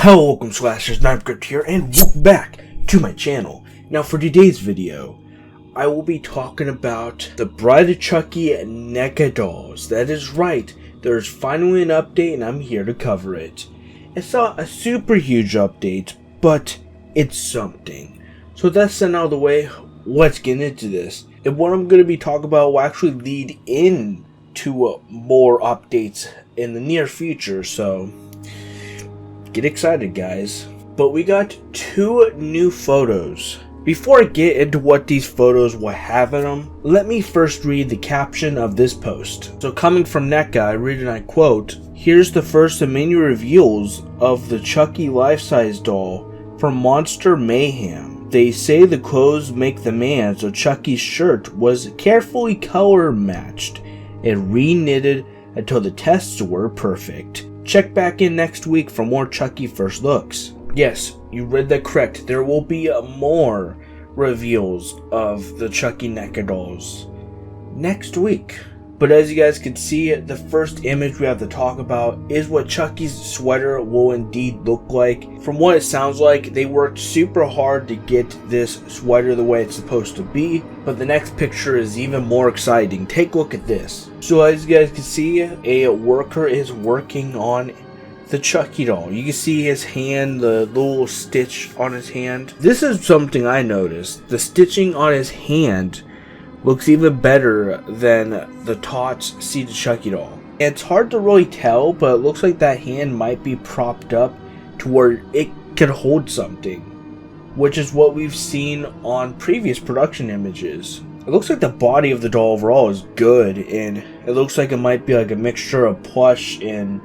Hello, welcome Slashers, Knifegripped here, and welcome back to my channel. Now for today's video, I will be talking about the Bride of Chucky NECA dolls. That is right, there's finally an update and I'm here to cover it. It's not a super huge update, but it's something. So with that sent out of the way, let's get into this. And what I'm going to be talking about will actually lead into more updates in the near future, so get excited, guys. But we got two new photos. Before I get into what these photos will have in them, let me first read the caption of this post. So coming from NECA, I read and I quote, "Here's the first of many reveals of the Chucky life-size doll from Monster Mayhem. They say the clothes make the man, so Chucky's shirt was carefully color matched and re-knitted until the tests were perfect. Check back in next week for more Chucky first looks." Yes, you read that correct. There will be more reveals of the Chucky NECA dolls next week. But as you guys can see, the first image we have to talk about is what Chucky's sweater will indeed look like. From what it sounds like, they worked super hard to get this sweater the way it's supposed to be. But the next picture is even more exciting. Take a look at this. So as you guys can see, a worker is working on the Chucky doll. You can see his hand, the little stitch on his hand. This is something I noticed. The stitching on his hand looks even better than the Tots See the Chucky doll. It's hard to really tell, but it looks like that hand might be propped up to where it could hold something, which is what we've seen on previous production images. It looks like the body of the doll overall is good, and it looks like it might be like a mixture of plush and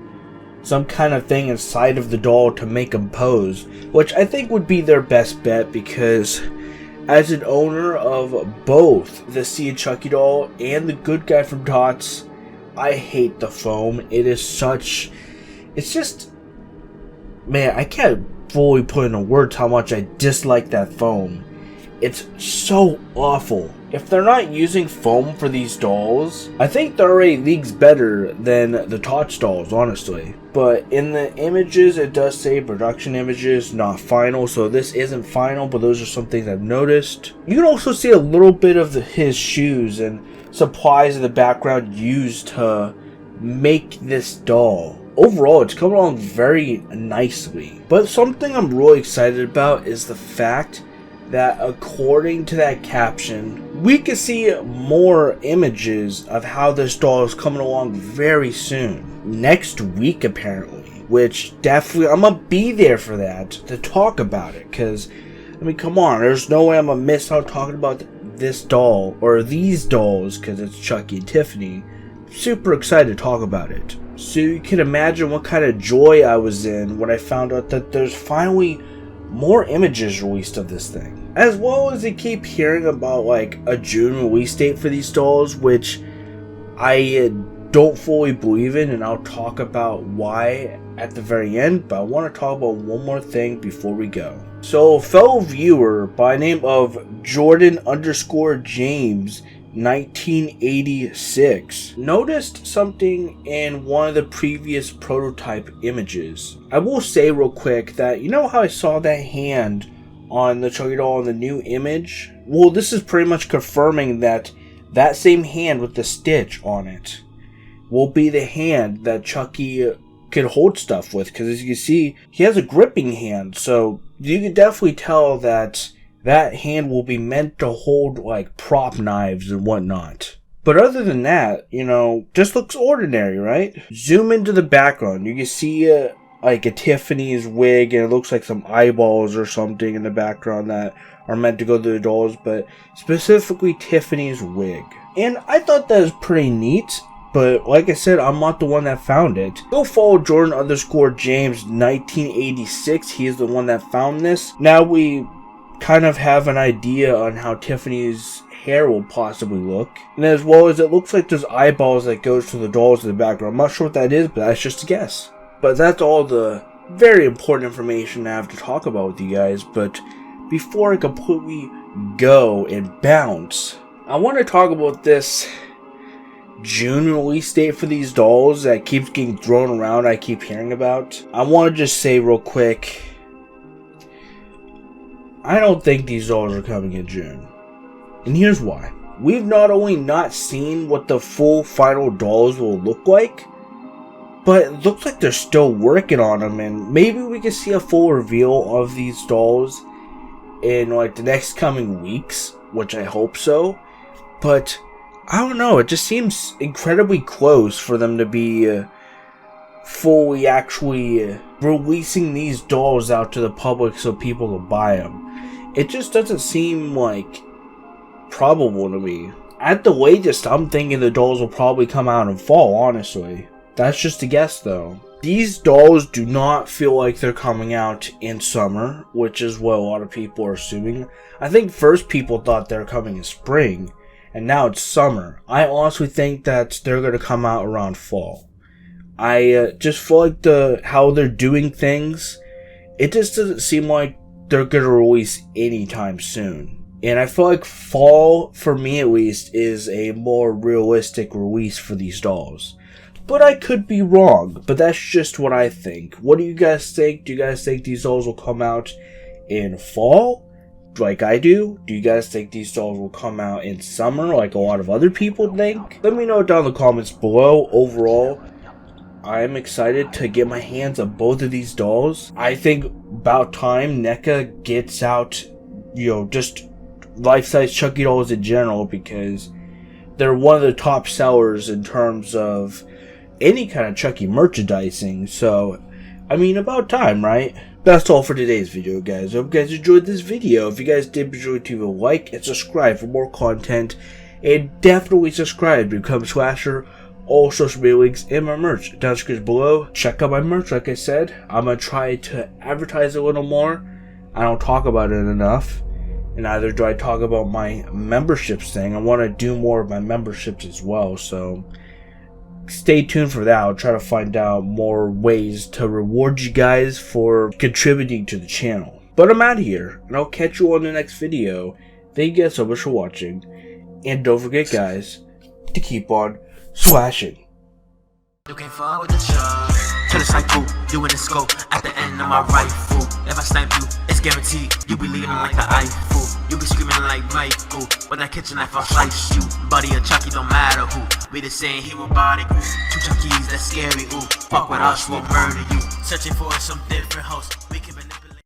some kind of thing inside of the doll to make him pose, which I think would be their best bet, because as an owner of both the See a Chucky doll and the good guy from Tots, I hate the foam. It is such... it's just... man, I can't fully put into words how much I dislike that foam. It's so awful. If they're not using foam for these dolls, I think they're already leagues better than the Tots dolls, honestly. But in the images, it does say production images, not final. So this isn't final, but those are some things I've noticed. You can also see a little bit of his shoes and supplies in the background used to make this doll. Overall, it's coming along very nicely. But something I'm really excited about is the fact that according to that caption, we can see more images of how this doll is coming along very soon. Next week, apparently. Which definitely, I'm gonna be there for that to talk about it. Because, I mean, come on, there's no way I'm gonna miss out talking about this doll, or these dolls, because it's Chucky and Tiffany. Super excited to talk about it. So you can imagine what kind of joy I was in when I found out that there's finally more images released of this thing. As well as I keep hearing about like a June release date for these dolls, which I don't fully believe in, and I'll talk about why at the very end. But I want to talk about one more thing before we go. So a fellow viewer by the name of Jordan_James 1986 noticed something in one of the previous prototype images. I will say real quick that, you know how I saw that hand on the Chucky doll in the new image? Well, this is pretty much confirming that that same hand with the stitch on it will be the hand that Chucky can hold stuff with, because as you can see, he has a gripping hand, so you can definitely tell that that hand will be meant to hold like prop knives and whatnot. But other than that, you know, just looks ordinary, right? Zoom into the background. You can see like a Tiffany's wig, and it looks like some eyeballs or something in the background that are meant to go to the dolls, but specifically Tiffany's wig. And I thought that was pretty neat. But like I said, I'm not the one that found it. Go follow Jordan_James 1986. He is the one that found this. Now we kind of have an idea on how Tiffany's hair will possibly look. And as well as it looks like there's eyeballs that goes to the dolls in the background. I'm not sure what that is, but that's just a guess. But that's all the very important information I have to talk about with you guys. But before I completely go and bounce, I want to talk about this June release date for these dolls that keeps getting thrown around, I keep hearing about. I want to just say real quick, I don't think these dolls are coming in June. And here's why. We've not only not seen what the full final dolls will look like, but it looks like they're still working on them, and maybe we can see a full reveal of these dolls in like the next coming weeks, which I hope so. But I don't know, it just seems incredibly close for them to be fully actually releasing these dolls out to the public so people can buy them. It just doesn't seem like probable to me. At the latest, I'm thinking the dolls will probably come out in fall, honestly. That's just a guess though. These dolls do not feel like they're coming out in summer, which is what a lot of people are assuming. I think first people thought they were coming in spring, and now it's summer. I honestly think that they're going to come out around fall. I just feel like how they're doing things, it just doesn't seem like they're going to release anytime soon. And I feel like fall, for me at least, is a more realistic release for these dolls. But I could be wrong, but that's just what I think. What do you guys think? Do you guys think these dolls will come out in fall, like I do? Do you guys think these dolls will come out in summer, like a lot of other people think? Let me know down in the comments below. Overall, I'm excited to get my hands on both of these dolls. I think about time NECA gets out, just life-size Chucky dolls in general, because they're one of the top sellers in terms of any kind of Chucky merchandising. So, I mean, about time, right? That's all for today's video, guys. I hope you guys enjoyed this video. If you guys did, be sure to leave a like and subscribe for more content. And definitely subscribe to become Slasher. All social media links and my merch down in the description below. Check out my merch, like I said. I'm going to try to advertise a little more. I don't talk about it enough. And neither do I talk about my memberships thing. I want to do more of my memberships as well. So stay tuned for that. I'll try to find out more ways to reward you guys for contributing to the channel. But I'm out of here, and I'll catch you on the next video. Thank you guys so much for watching. And don't forget, guys, to keep on slashing. You can't fall with the charge. Tell us like boo, you in the scope. At the end of my rifle. If I snipe you, it's guaranteed. You be leaving like the Eiffel. You be screaming like Michael. With that kitchen knife, I'll slice you. Buddy or Chucky, don't matter who. We the same hero body group. Two Chuckies, that's scary, ooh. Fuck with us, we'll murder you. Searching for some different hosts.